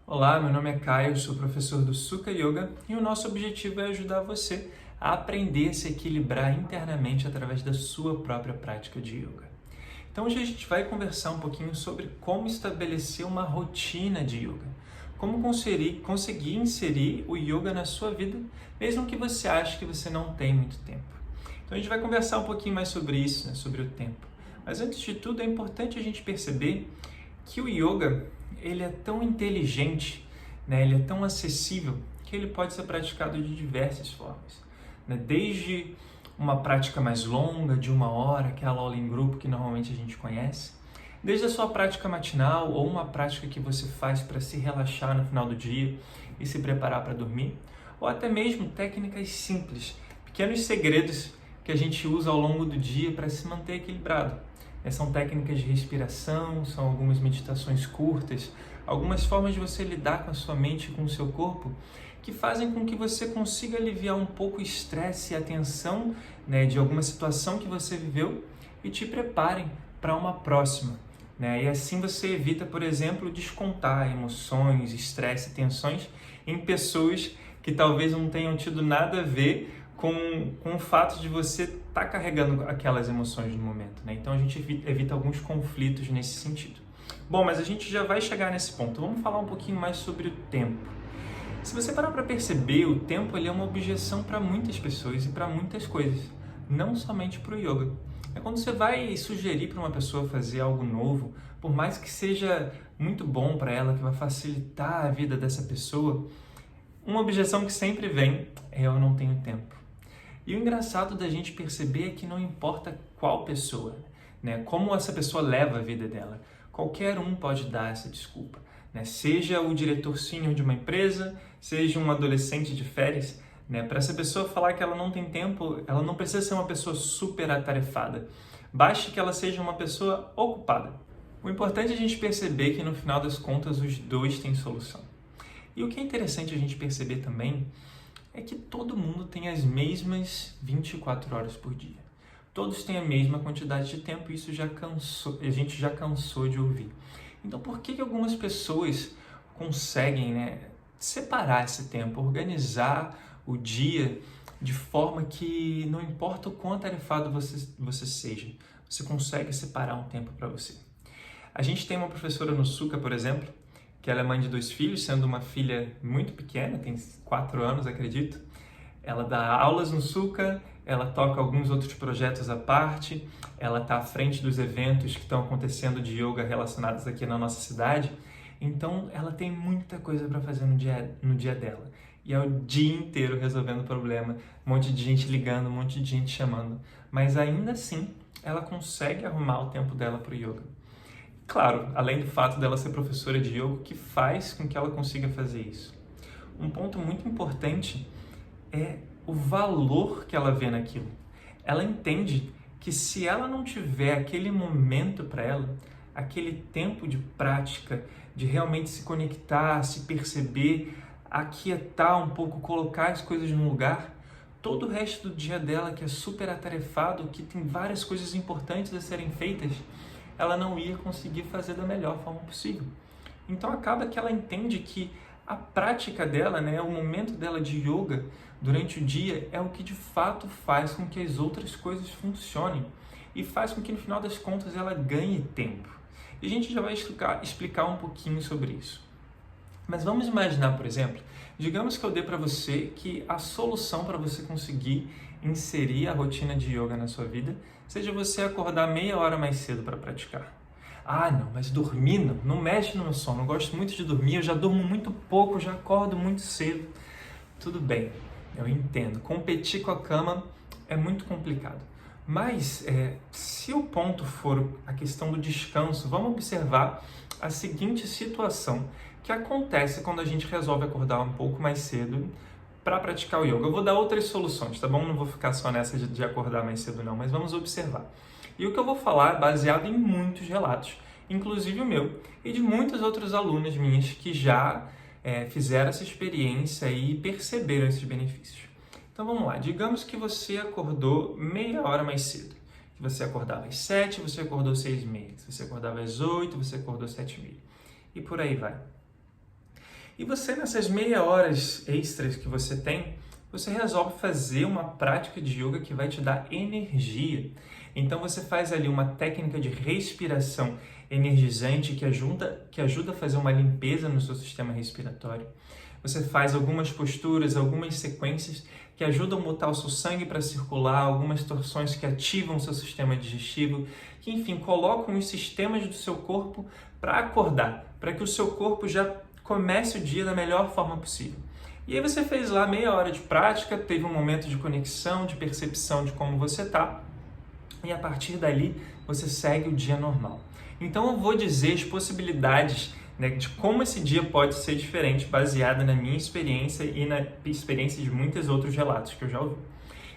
Olá, meu nome é Caio, sou professor do Sukha Yoga e o nosso objetivo é ajudar você a aprender a se equilibrar internamente através da sua própria prática de yoga. Então hoje a gente vai conversar um pouquinho sobre como estabelecer uma rotina de yoga, como conseguir inserir o yoga na sua vida, mesmo que você ache que você não tem muito tempo. Então a gente vai conversar um pouquinho mais sobre isso, né, sobre o tempo. Mas antes de tudo é importante a gente perceber que o yoga ele é tão inteligente, né? Ele é tão acessível que ele pode ser praticado de diversas formas, né? Desde uma prática mais longa, de 1 hora, aquela aula em grupo que normalmente a gente conhece, desde a sua prática matinal ou uma prática que você faz para se relaxar no final do dia e se preparar para dormir, ou até mesmo técnicas simples, pequenos segredos que a gente usa ao longo do dia para se manter equilibrado. São técnicas de respiração, são algumas meditações curtas, algumas formas de você lidar com a sua mente e com o seu corpo que fazem com que você consiga aliviar um pouco o estresse e a tensão, né, de alguma situação que você viveu e te preparem para uma próxima. E assim você evita, por exemplo, descontar emoções, estresse e tensões em pessoas que talvez não tenham tido nada a ver com o fato de você estar carregando aquelas emoções no momento, né? Então a gente evita alguns conflitos nesse sentido. Bom, mas a gente já vai chegar nesse ponto. Vamos falar um pouquinho mais sobre o tempo. Se você parar para perceber, o tempo ele é uma objeção para muitas pessoas e para muitas coisas, não somente para o yoga. É quando você vai sugerir para uma pessoa fazer algo novo, por mais que seja muito bom para ela, que vai facilitar a vida dessa pessoa, uma objeção que sempre vem é: eu não tenho tempo. E o engraçado da gente perceber é que não importa qual pessoa, né, como essa pessoa leva a vida dela, qualquer um pode dar essa desculpa, né? Seja o diretor sênior de uma empresa, seja um adolescente de férias, né? Para essa pessoa falar que ela não tem tempo, ela não precisa ser uma pessoa super atarefada, basta que ela seja uma pessoa ocupada. O importante é a gente perceber que no final das contas os dois têm solução. E o que é interessante a gente perceber também é que todo mundo tem as mesmas 24 horas por dia. Todos têm a mesma quantidade de tempo e isso a gente já cansou de ouvir. Então por que algumas pessoas conseguem, né, separar esse tempo, organizar o dia de forma que não importa o quão atarefado você seja, você consegue separar um tempo para você? A gente tem uma professora no Sukha, por exemplo, que ela é mãe de 2 filhos, sendo uma filha muito pequena, tem 4 anos, acredito. Ela dá aulas no Sukha, ela toca alguns outros projetos à parte, ela está à frente dos eventos que estão acontecendo de yoga relacionados aqui na nossa cidade. Então, ela tem muita coisa para fazer no dia dela. E é o dia inteiro resolvendo problema, um monte de gente ligando, um monte de gente chamando. Mas ainda assim, ela consegue arrumar o tempo dela para o yoga. Claro, além do fato dela ser professora de yoga, que faz com que ela consiga fazer isso. Um ponto muito importante é o valor que ela vê naquilo. Ela entende que se ela não tiver aquele momento para ela, aquele tempo de prática, de realmente se conectar, se perceber, aquietar um pouco, colocar as coisas no lugar, todo o resto do dia dela, que é super atarefado, que tem várias coisas importantes a serem feitas, ela não ia conseguir fazer da melhor forma possível. Então acaba que ela entende que a prática dela, né, o momento dela de yoga durante o dia é o que de fato faz com que as outras coisas funcionem e faz com que no final das contas ela ganhe tempo. E a gente já vai explicar um pouquinho sobre isso. Mas vamos imaginar, por exemplo, digamos que eu dê para você que a solução para você conseguir inserir a rotina de yoga na sua vida seja você acordar meia hora mais cedo para praticar. Ah, não, mas dormir não mexe no meu sono, eu gosto muito de dormir, eu já durmo muito pouco, já acordo muito cedo. Tudo bem, eu entendo, competir com a cama é muito complicado. Mas se o ponto for a questão do descanso, vamos observar a seguinte situação que acontece quando a gente resolve acordar um pouco mais cedo para praticar o yoga. Eu vou dar outras soluções, tá bom? Não vou ficar só nessa de acordar mais cedo não, mas vamos observar. E o que eu vou falar é baseado em muitos relatos, inclusive o meu, e de muitas outras alunas minhas que já fizeram essa experiência e perceberam esses benefícios. Então vamos lá, digamos que você acordou meia hora mais cedo. Que você acordava às 7, você acordou às 6h30. Se você acordava às 8, você acordou às 7h30. E por aí vai. E você, nessas meia horas extras que você tem, você resolve fazer uma prática de yoga que vai te dar energia. Então você faz ali uma técnica de respiração energizante que ajuda a fazer uma limpeza no seu sistema respiratório. Você faz algumas posturas, algumas sequências que ajudam a botar o seu sangue para circular, algumas torções que ativam o seu sistema digestivo, que enfim, colocam os sistemas do seu corpo para acordar, para que o seu corpo já comece o dia da melhor forma possível. E aí você fez lá meia hora de prática, teve um momento de conexão, de percepção de como você está, e a partir dali você segue o dia normal. Então eu vou dizer as possibilidades, né, de como esse dia pode ser diferente, baseada na minha experiência e na experiência de muitos outros relatos que eu já ouvi.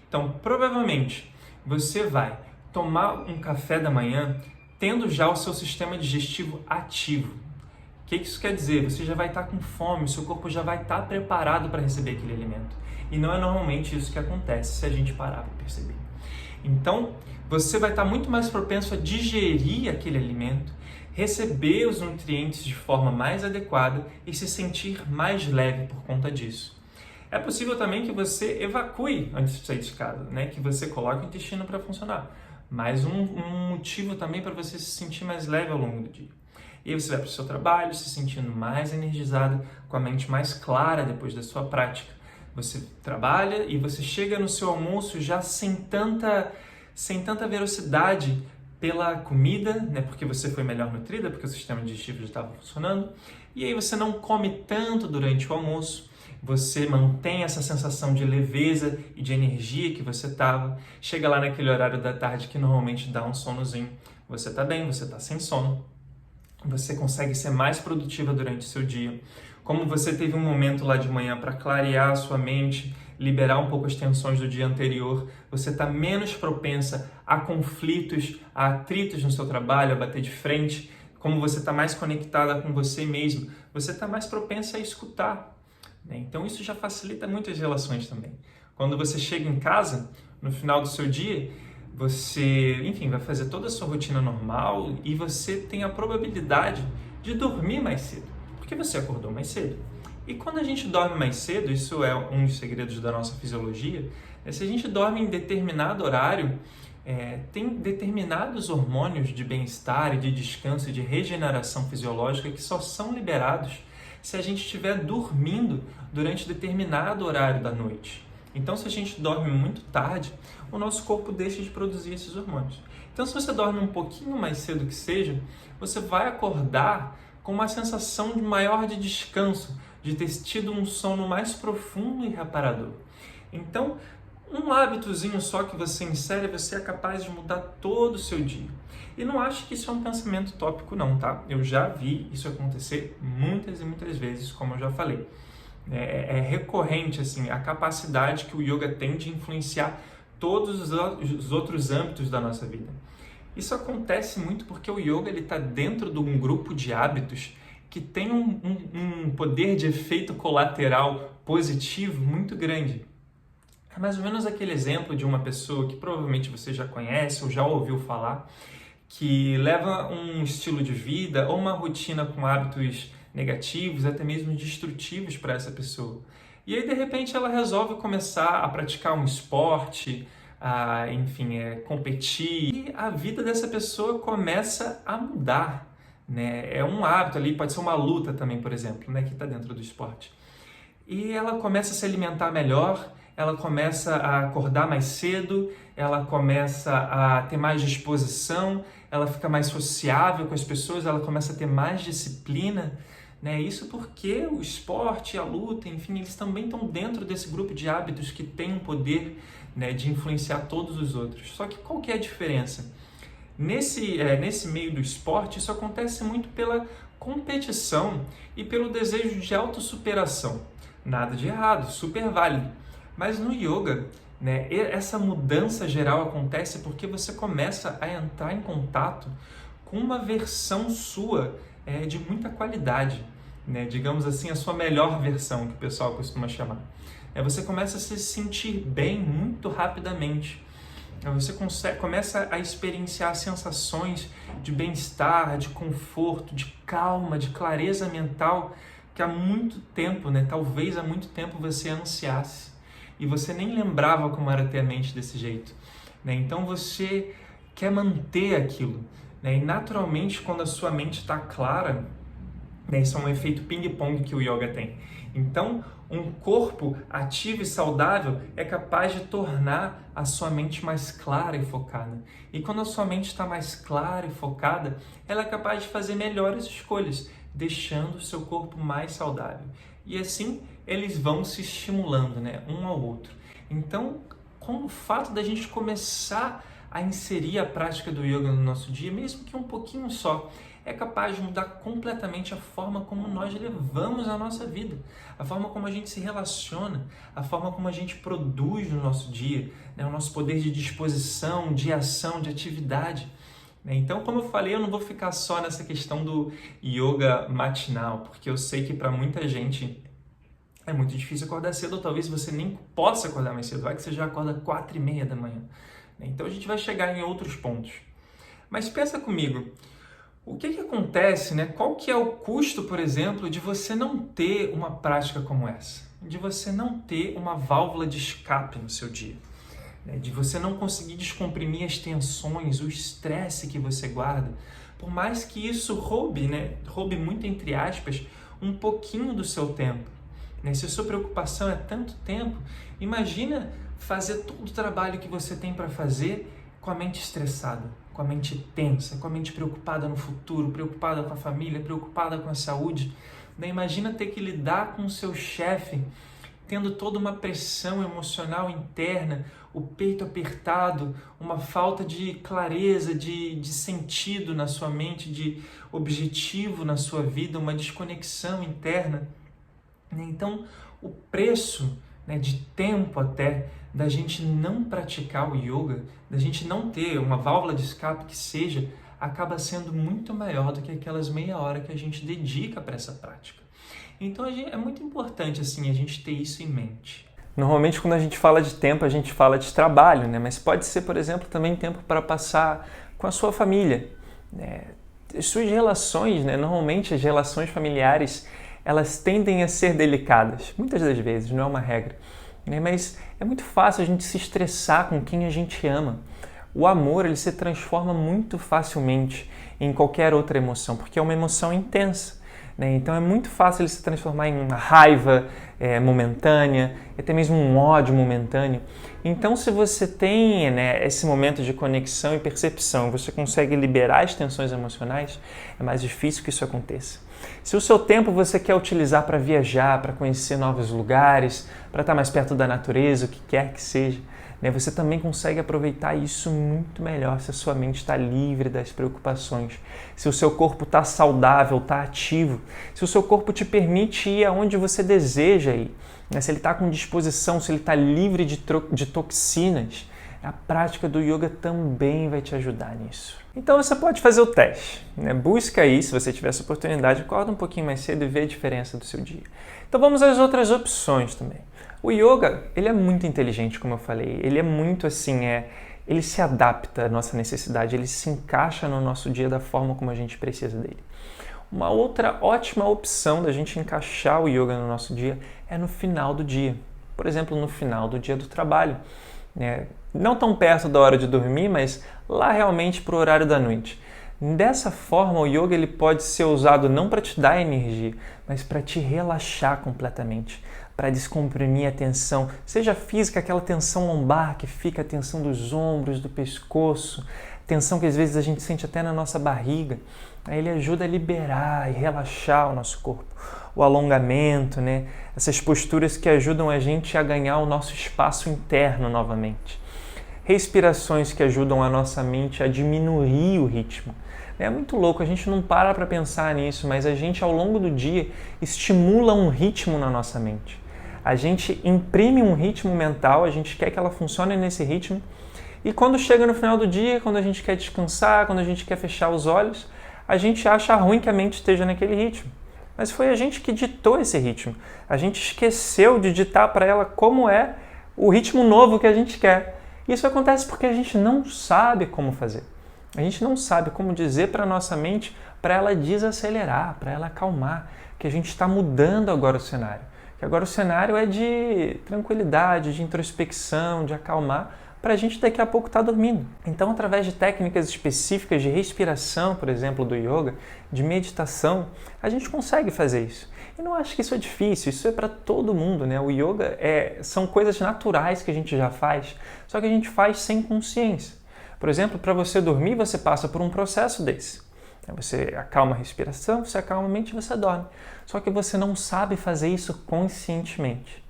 Então, provavelmente, você vai tomar um café da manhã tendo já o seu sistema digestivo ativo. O que isso quer dizer? Você já vai estar com fome, o seu corpo já vai estar preparado para receber aquele alimento. E não é normalmente isso que acontece se a gente parar para perceber. Então, você vai estar muito mais propenso a digerir aquele alimento, receber os nutrientes de forma mais adequada e se sentir mais leve por conta disso. É possível também que você evacue antes de sair de casa, né? Que você coloque o intestino para funcionar. Mais um motivo também para você se sentir mais leve ao longo do dia. E aí você vai para o seu trabalho se sentindo mais energizado, com a mente mais clara depois da sua prática. Você trabalha e você chega no seu almoço já sem tanta velocidade pela comida, né? Porque você foi melhor nutrida, porque o sistema digestivo já estava funcionando. E aí você não come tanto durante o almoço, você mantém essa sensação de leveza e de energia que você estava. Chega lá naquele horário da tarde que normalmente dá um sonozinho. Você está bem, você está sem sono. Você consegue ser mais produtiva durante o seu dia. Como você teve um momento lá de manhã para clarear a sua mente, liberar um pouco as tensões do dia anterior, você está menos propensa a conflitos, a atritos no seu trabalho, a bater de frente. Como você está mais conectada com você mesmo, você está mais propensa a escutar, né? Então isso já facilita muito as relações também. Quando você chega em casa, no final do seu dia, você, enfim, vai fazer toda a sua rotina normal e você tem a probabilidade de dormir mais cedo, porque você acordou mais cedo. E quando a gente dorme mais cedo, isso é um dos segredos da nossa fisiologia, se a gente dorme em determinado horário, tem determinados hormônios de bem-estar e de descanso e de regeneração fisiológica que só são liberados se a gente estiver dormindo durante determinado horário da noite. Então, se a gente dorme muito tarde, o nosso corpo deixa de produzir esses hormônios. Então, se você dorme um pouquinho mais cedo que seja, você vai acordar com uma sensação maior de descanso, de ter tido um sono mais profundo e reparador. Então, um hábitozinho só que você insere, você é capaz de mudar todo o seu dia. E não acho que isso é um pensamento tópico não, tá? Eu já vi isso acontecer muitas e muitas vezes, como eu já falei. É recorrente assim, a capacidade que o yoga tem de influenciar todos os outros âmbitos da nossa vida. Isso acontece muito porque o yoga está dentro de um grupo de hábitos que tem um poder de efeito colateral positivo muito grande. É mais ou menos aquele exemplo de uma pessoa que provavelmente você já conhece ou já ouviu falar, que leva um estilo de vida ou uma rotina com hábitos negativos, até mesmo destrutivos para essa pessoa. E aí, de repente, ela resolve começar a praticar um esporte, competir, e a vida dessa pessoa começa a mudar, né? É um hábito ali, pode ser uma luta também, por exemplo, né? Que está dentro do esporte. E ela começa a se alimentar melhor, ela começa a acordar mais cedo, ela começa a ter mais disposição, ela fica mais sociável com as pessoas, ela começa a ter mais disciplina, né? Isso porque o esporte, a luta, enfim, eles também estão dentro desse grupo de hábitos que tem um poder, né, de influenciar todos os outros. Só que qual que é a diferença? Nesse meio do esporte, isso acontece muito pela competição e pelo desejo de autossuperação. Nada de errado, super válido. Mas no yoga, né, essa mudança geral acontece porque você começa a entrar em contato com uma versão sua de muita qualidade, né? Digamos assim, a sua melhor versão, que o pessoal costuma chamar. Você começa a se sentir bem muito rapidamente. Você começa a experienciar sensações de bem-estar, de conforto, de calma, de clareza mental, que há muito tempo, né, talvez há muito tempo você ansiasse e você nem lembrava como era ter a mente desse jeito, né? Então você quer manter aquilo, né? E naturalmente quando a sua mente está clara, né, isso é um efeito ping-pong que o yoga tem. Então, um corpo ativo e saudável é capaz de tornar a sua mente mais clara e focada. E quando a sua mente está mais clara e focada, ela é capaz de fazer melhores escolhas, deixando o seu corpo mais saudável. E assim, eles vão se estimulando, né, um ao outro. Então, com o fato da gente começar a inserir a prática do yoga no nosso dia, mesmo que um pouquinho só, é capaz de mudar completamente a forma como nós levamos a nossa vida, a forma como a gente se relaciona, a forma como a gente produz no nosso dia, né? O nosso poder de disposição, de ação, de atividade. Então, como eu falei, eu não vou ficar só nessa questão do yoga matinal, porque eu sei que para muita gente é muito difícil acordar cedo, ou talvez você nem possa acordar mais cedo, vai que você já acorda 4h30 da manhã. Então, a gente vai chegar em outros pontos. Mas pensa comigo, o que acontece, né? Qual que é o custo, por exemplo, de você não ter uma prática como essa? De você não ter uma válvula de escape no seu dia? Né? De você não conseguir descomprimir as tensões, o estresse que você guarda? Por mais que isso roube, né? Roube muito, entre aspas, um pouquinho do seu tempo. Né? Se a sua preocupação é tanto tempo, imagina fazer todo o trabalho que você tem para fazer com a mente estressada, com a mente tensa, com a mente preocupada no futuro, preocupada com a família, preocupada com a saúde. Né? Imagina ter que lidar com o seu chefe, tendo toda uma pressão emocional interna, o peito apertado, uma falta de clareza, de sentido na sua mente, de objetivo na sua vida, uma desconexão interna. Então, o preço, né, de tempo até, da gente não praticar o yoga, da gente não ter uma válvula de escape que seja, acaba sendo muito maior do que aquelas meia hora que a gente dedica para essa prática. Então é muito importante assim, a gente ter isso em mente. Normalmente quando a gente fala de tempo, a gente fala de trabalho, né? Mas pode ser, por exemplo, também tempo para passar com a sua família. Né? As suas relações, né? Normalmente as relações familiares, elas tendem a ser delicadas, muitas das vezes, não é uma regra. Mas é muito fácil a gente se estressar com quem a gente ama. O amor, ele se transforma muito facilmente em qualquer outra emoção, porque é uma emoção intensa. Então é muito fácil ele se transformar em uma raiva momentânea, até mesmo um ódio momentâneo. Então se você tem, né, esse momento de conexão e percepção, você consegue liberar as tensões emocionais, é mais difícil que isso aconteça. Se o seu tempo você quer utilizar para viajar, para conhecer novos lugares, para estar mais perto da natureza, o que quer que seja, né, você também consegue aproveitar isso muito melhor se a sua mente está livre das preocupações, se o seu corpo está saudável, está ativo, se o seu corpo te permite ir aonde você deseja ir, né, se ele está com disposição, se ele está livre de toxinas, a prática do yoga também vai te ajudar nisso. Então você pode fazer o teste, né? Busca aí, se você tiver essa oportunidade, acorda um pouquinho mais cedo e vê a diferença do seu dia. Então vamos às outras opções também. O yoga, ele é muito inteligente, como eu falei, ele é muito assim, ele se adapta à nossa necessidade, ele se encaixa no nosso dia da forma como a gente precisa dele. Uma outra ótima opção da gente encaixar o yoga no nosso dia é no final do dia. Por exemplo, no final do dia do trabalho. Não tão perto da hora de dormir, mas lá realmente para o horário da noite. Dessa forma, o yoga ele pode ser usado não para te dar energia, mas para te relaxar completamente, para descomprimir a tensão, seja física, aquela tensão lombar que fica, a tensão dos ombros, do pescoço, tensão que às vezes a gente sente até na nossa barriga. Aí ele ajuda a liberar e relaxar o nosso corpo. O alongamento, né? Essas posturas que ajudam a gente a ganhar o nosso espaço interno novamente. Respirações que ajudam a nossa mente a diminuir o ritmo. É muito louco, a gente não para pensar nisso, mas a gente ao longo do dia estimula um ritmo na nossa mente. A gente imprime um ritmo mental, a gente quer que ela funcione nesse ritmo, e quando chega no final do dia, quando a gente quer descansar, quando a gente quer fechar os olhos, a gente acha ruim que a mente esteja naquele ritmo. Mas foi a gente que ditou esse ritmo. A gente esqueceu de ditar para ela como é o ritmo novo que a gente quer. Isso acontece porque a gente não sabe como fazer. A gente não sabe como dizer para a nossa mente para ela desacelerar, para ela acalmar, que a gente está mudando agora o cenário. Que agora o cenário é de tranquilidade, de introspecção, de acalmar, para a gente daqui a pouco estar dormindo. Então, através de técnicas específicas de respiração, por exemplo, do yoga, de meditação, a gente consegue fazer isso. E não acho que isso é difícil, isso é para todo mundo, né? O yoga são coisas naturais que a gente já faz, só que a gente faz sem consciência. Por exemplo, para você dormir, você passa por um processo desse. Você acalma a respiração, você acalma a mente e você dorme. Só que você não sabe fazer isso conscientemente.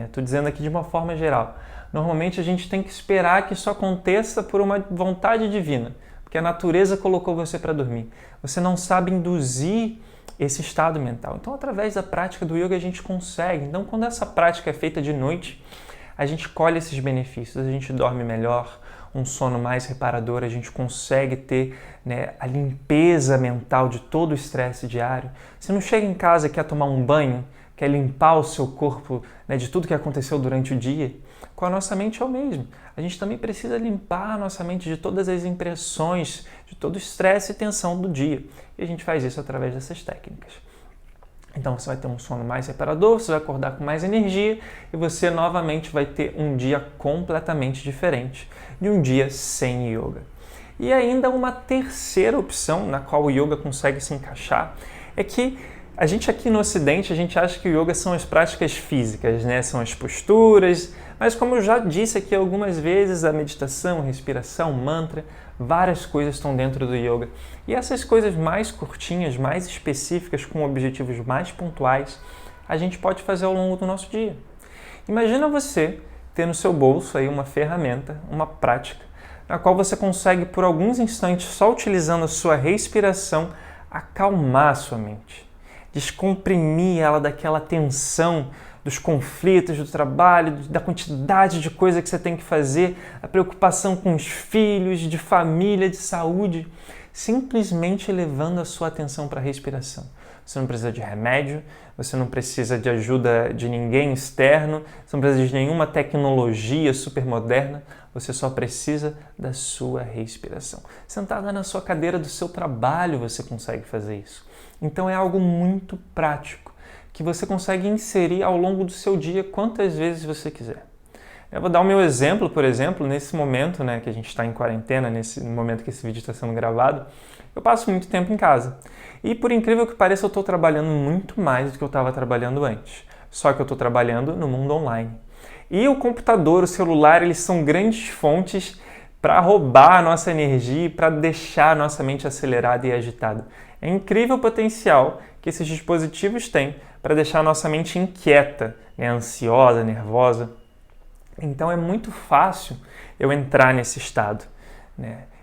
Estou dizendo aqui de uma forma geral. Normalmente a gente tem que esperar que isso aconteça por uma vontade divina, porque a natureza colocou você para dormir. Você não sabe induzir esse estado mental. Então, através da prática do yoga, a gente consegue. Então, quando essa prática é feita de noite, a gente colhe esses benefícios, a gente dorme melhor, um sono mais reparador, a gente consegue ter a limpeza mental de todo o estresse diário. Você não chega em casa e quer tomar um banho, quer limpar o seu corpo de tudo que aconteceu durante o dia. Com a nossa mente é o mesmo. A gente também precisa limpar a nossa mente de todas as impressões, de todo o estresse e tensão do dia. E a gente faz isso através dessas técnicas. Então você vai ter um sono mais reparador, você vai acordar com mais energia e você novamente vai ter um dia completamente diferente de um dia sem yoga. E ainda uma terceira opção na qual o yoga consegue se encaixar é que a gente aqui no Ocidente, a gente acha que o yoga são as práticas físicas, são as posturas, mas como eu já disse aqui algumas vezes, a meditação, a respiração, mantra, várias coisas estão dentro do yoga. E essas coisas mais curtinhas, mais específicas, com objetivos mais pontuais, a gente pode fazer ao longo do nosso dia. Imagina você ter no seu bolso aí uma ferramenta, uma prática, na qual você consegue por alguns instantes, só utilizando a sua respiração, acalmar a sua mente. Descomprimir ela daquela tensão dos conflitos, do trabalho, da quantidade de coisa que você tem que fazer, a preocupação com os filhos, de família, de saúde, simplesmente levando a sua atenção para a respiração. Você não precisa de remédio, você não precisa de ajuda de ninguém externo, você não precisa de nenhuma tecnologia super moderna, você só precisa da sua respiração. Sentada na sua cadeira do seu trabalho, você consegue fazer isso. Então é algo muito prático, que você consegue inserir ao longo do seu dia quantas vezes você quiser. Eu vou dar o meu exemplo, por exemplo, nesse momento que a gente está em quarentena, nesse momento que esse vídeo está sendo gravado, eu passo muito tempo em casa. E por incrível que pareça, eu estou trabalhando muito mais do que eu estava trabalhando antes. Só que eu estou trabalhando no mundo online. E o computador, o celular, eles são grandes fontes para roubar a nossa energia e para deixar a nossa mente acelerada e agitada. É incrível o potencial que esses dispositivos têm para deixar a nossa mente inquieta, ansiosa, nervosa. Então é muito fácil eu entrar nesse estado.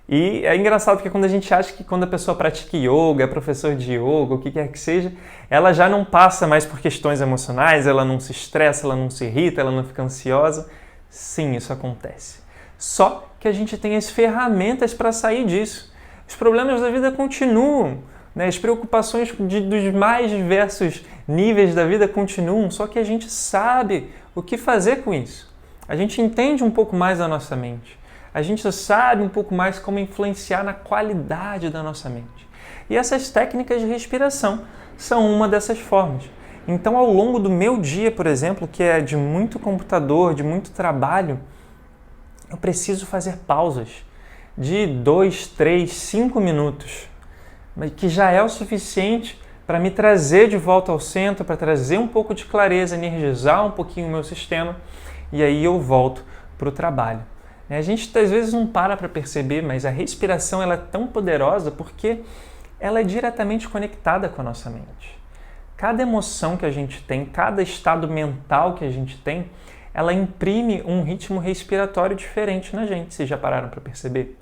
E é engraçado porque quando a gente acha que quando a pessoa pratica yoga, é professor de yoga, o que quer que seja, ela já não passa mais por questões emocionais, ela não se estressa, ela não se irrita, ela não fica ansiosa. Sim, isso acontece. Só que a gente tem as ferramentas para sair disso. Os problemas da vida continuam, as preocupações dos mais diversos níveis da vida continuam, só que a gente sabe o que fazer com isso. A gente entende um pouco mais da nossa mente. A gente sabe um pouco mais como influenciar na qualidade da nossa mente. E essas técnicas de respiração são uma dessas formas. Então, ao longo do meu dia, por exemplo, que é de muito computador, de muito trabalho, eu preciso fazer pausas de 2, 3, 5 minutos, que já é o suficiente para me trazer de volta ao centro, para trazer um pouco de clareza, energizar um pouquinho o meu sistema, e aí eu volto para o trabalho. A gente às vezes não para perceber, mas a respiração ela é tão poderosa porque ela é diretamente conectada com a nossa mente. Cada emoção que a gente tem, cada estado mental que a gente tem, ela imprime um ritmo respiratório diferente na gente. Vocês já pararam para perceber?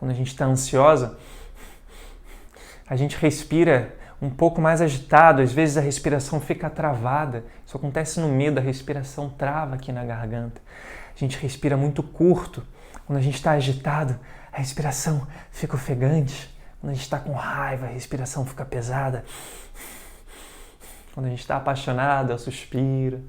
Quando a gente está ansiosa, a gente respira um pouco mais agitado, às vezes a respiração fica travada. Isso acontece no medo, a respiração trava aqui na garganta. A gente respira muito curto. Quando a gente está agitado, a respiração fica ofegante. Quando a gente está com raiva, a respiração fica pesada. Quando a gente está apaixonado, eu suspiro.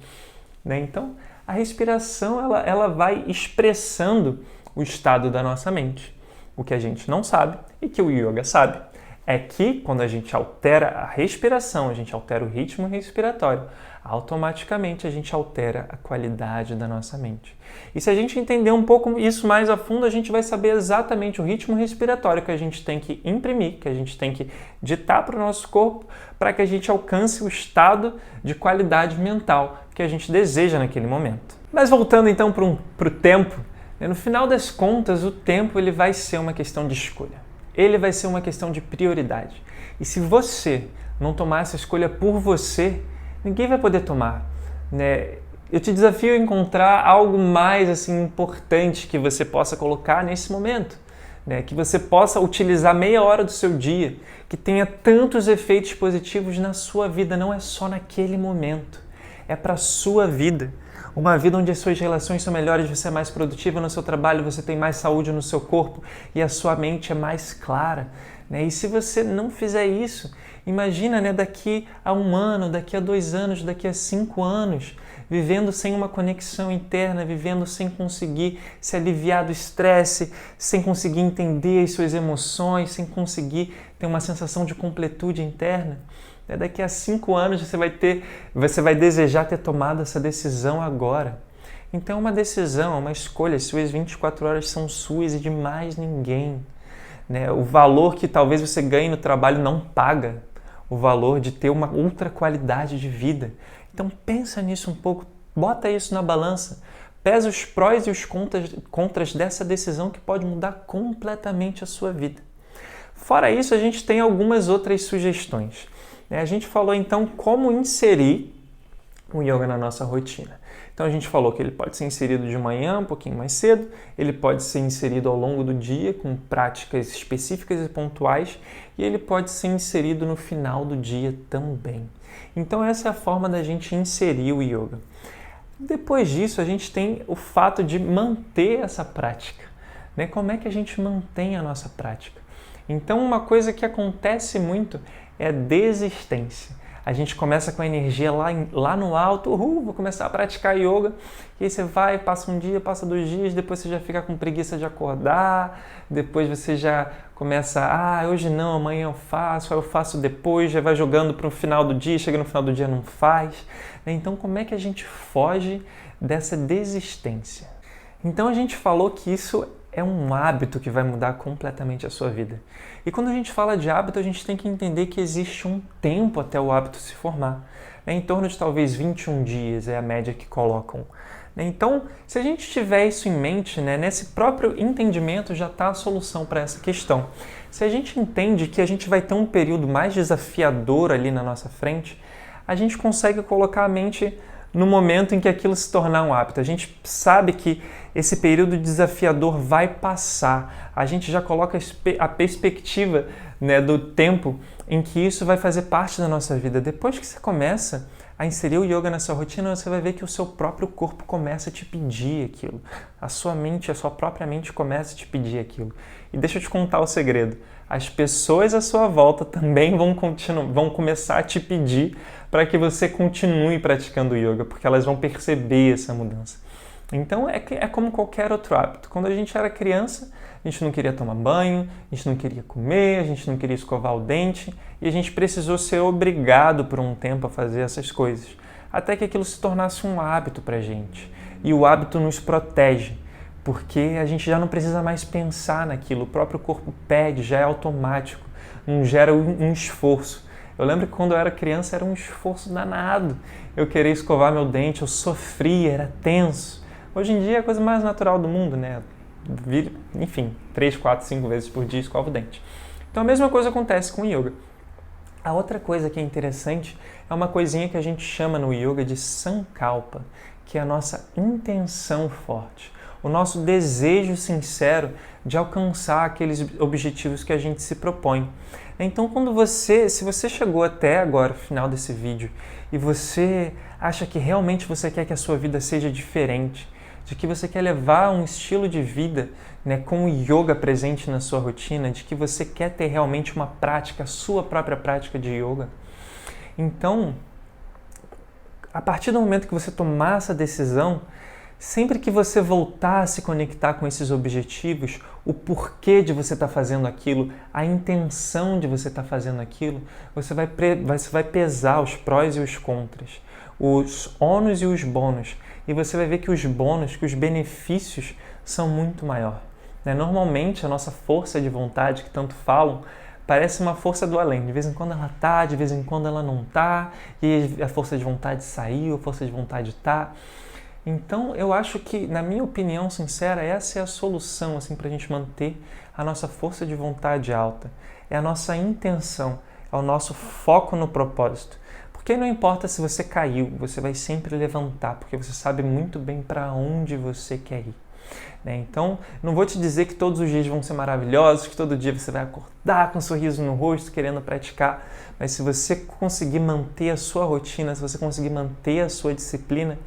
Então, a respiração ela vai expressando o estado da nossa mente. O que a gente não sabe e que o yoga sabe é que quando a gente altera a respiração, a gente altera o ritmo respiratório, automaticamente a gente altera a qualidade da nossa mente. E se a gente entender um pouco isso mais a fundo, a gente vai saber exatamente o ritmo respiratório que a gente tem que imprimir, que a gente tem que ditar para o nosso corpo, para que a gente alcance o estado de qualidade mental que a gente deseja naquele momento. Mas voltando então para o tempo, no final das contas, o tempo ele vai ser uma questão de escolha. Ele vai ser uma questão de prioridade. E se você não tomar essa escolha por você, ninguém vai poder tomar, né? Eu te desafio a encontrar algo mais assim importante que você possa colocar nesse momento, né? Que você possa utilizar meia hora do seu dia, que tenha tantos efeitos positivos na sua vida, não é só naquele momento, é para a sua vida. Uma vida onde as suas relações são melhores, você é mais produtiva no seu trabalho, você tem mais saúde no seu corpo e a sua mente é mais clara, né? E se você não fizer isso, imagina, né, daqui a 1 ano, daqui a 2 anos, daqui a 5 anos, vivendo sem uma conexão interna, vivendo sem conseguir se aliviar do estresse, sem conseguir entender as suas emoções, sem conseguir ter uma sensação de completude interna. Daqui a 5 anos você vai desejar ter tomado essa decisão agora. Então é uma decisão, é uma escolha. As suas 24 horas são suas e de mais ninguém, né? O valor que talvez você ganhe no trabalho não paga o valor de ter uma outra qualidade de vida. Então pensa nisso um pouco, bota isso na balança, pesa os prós e os contras dessa decisão que pode mudar completamente a sua vida. Fora isso, a gente tem algumas outras sugestões. A gente falou então como inserir o yoga na nossa rotina. Então a gente falou que ele pode ser inserido de manhã, um pouquinho mais cedo, ele pode ser inserido ao longo do dia com práticas específicas e pontuais e ele pode ser inserido no final do dia também. Então essa é a forma da gente inserir o yoga. Depois disso a gente tem o fato de manter essa prática, né? Como é que a gente mantém a nossa prática? Então uma coisa que acontece muito é a desistência. A gente começa com a energia lá no alto, vou começar a praticar yoga, e aí você vai, passa um dia, passa 2 dias, depois você já fica com preguiça de acordar, depois você já começa, hoje não, amanhã eu faço depois, já vai jogando para o final do dia, chega no final do dia não faz. Então como é que a gente foge dessa desistência? Então a gente falou que isso é um hábito que vai mudar completamente a sua vida. E quando a gente fala de hábito, a gente tem que entender que existe um tempo até o hábito se formar. Em torno de talvez 21 dias é a média que colocam. Então, se a gente tiver isso em mente, nesse próprio entendimento já está a solução para essa questão. Se a gente entende que a gente vai ter um período mais desafiador ali na nossa frente, a gente consegue colocar a mente no momento em que aquilo se tornar um hábito. A gente sabe que esse período desafiador vai passar. A gente já coloca a perspectiva, do tempo em que isso vai fazer parte da nossa vida. Depois que você começa a inserir o yoga na sua rotina, você vai ver que o seu próprio corpo começa a te pedir aquilo. A sua própria mente começa a te pedir aquilo. E deixa eu te contar o segredo. As pessoas à sua volta também vão começar a te pedir para que você continue praticando o yoga, porque elas vão perceber essa mudança. Então é como qualquer outro hábito. Quando a gente era criança, a gente não queria tomar banho, a gente não queria comer, a gente não queria escovar o dente e a gente precisou ser obrigado por um tempo a fazer essas coisas, até que aquilo se tornasse um hábito para a gente. E o hábito nos protege, porque a gente já não precisa mais pensar naquilo, o próprio corpo pede, já é automático, não gera um esforço. Eu lembro que quando eu era criança era um esforço danado. Eu queria escovar meu dente, eu sofria, era tenso. Hoje em dia é a coisa mais natural do mundo, Enfim, 3, 4, 5 vezes por dia escova o dente. Então a mesma coisa acontece com o yoga. A outra coisa que é interessante é uma coisinha que a gente chama no yoga de sankalpa, que é a nossa intenção forte, o nosso desejo sincero de alcançar aqueles objetivos que a gente se propõe. Então, se você chegou até agora, no final desse vídeo, e você acha que realmente você quer que a sua vida seja diferente, de que você quer levar um estilo de vida com o yoga presente na sua rotina, de que você quer ter realmente uma prática, a sua própria prática de yoga, então, a partir do momento que você tomar essa decisão, sempre que você voltar a se conectar com esses objetivos, o porquê de você estar fazendo aquilo, a intenção de você estar fazendo aquilo, você vai pesar os prós e os contras, os ônus e os bônus, e você vai ver que os bônus, que os benefícios são muito maior. Normalmente, a nossa força de vontade, que tanto falam, parece uma força do além. De vez em quando ela tá, de vez em quando ela não tá, e a força de vontade saiu, a força de vontade tá. Então, eu acho que, na minha opinião sincera, essa é a solução assim, para a gente manter a nossa força de vontade alta. É a nossa intenção, é o nosso foco no propósito. Porque não importa se você caiu, você vai sempre levantar, porque você sabe muito bem para onde você quer ir. Então, não vou te dizer que todos os dias vão ser maravilhosos, que todo dia você vai acordar com um sorriso no rosto, querendo praticar, mas se você conseguir manter a sua rotina, se você conseguir manter a sua disciplina,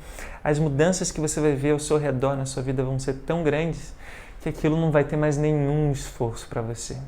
as mudanças que você vai ver ao seu redor na sua vida vão ser tão grandes que aquilo não vai ter mais nenhum esforço para você.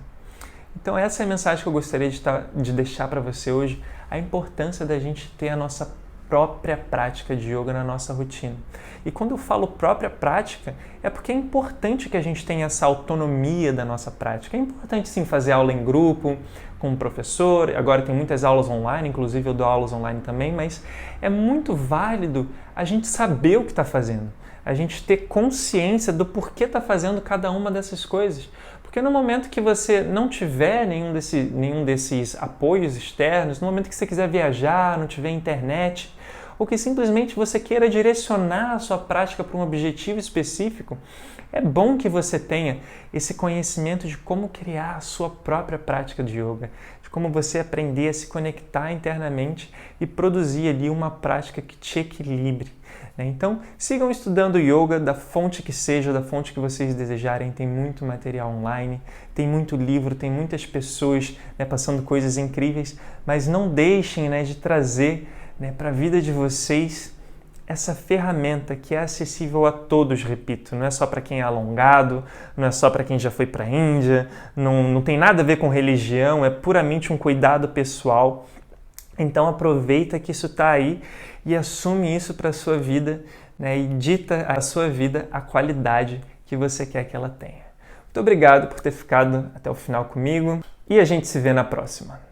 Então essa é a mensagem que eu gostaria de deixar para você hoje, a importância da gente ter a nossa própria prática de yoga na nossa rotina. E quando eu falo própria prática, é porque é importante que a gente tenha essa autonomia da nossa prática. É importante sim fazer aula em grupo, com um professor, agora tem muitas aulas online, inclusive eu dou aulas online também, mas é muito válido a gente saber o que está fazendo, a gente ter consciência do porquê está fazendo cada uma dessas coisas. Porque no momento que você não tiver nenhum desses apoios externos, no momento que você quiser viajar, não tiver internet, ou que simplesmente você queira direcionar a sua prática para um objetivo específico, é bom que você tenha esse conhecimento de como criar a sua própria prática de yoga, de como você aprender a se conectar internamente e produzir ali uma prática que te equilibre. Então, sigam estudando yoga da fonte que seja, da fonte que vocês desejarem. Tem muito material online, tem muito livro, tem muitas pessoas passando coisas incríveis, mas não deixem de trazer para a vida de vocês essa ferramenta que é acessível a todos, repito, não é só para quem é alongado, não é só para quem já foi para a Índia, não tem nada a ver com religião, é puramente um cuidado pessoal. Então aproveita que isso está aí e assume isso para a sua vida, e dita à sua vida a qualidade que você quer que ela tenha. Muito obrigado por ter ficado até o final comigo e a gente se vê na próxima.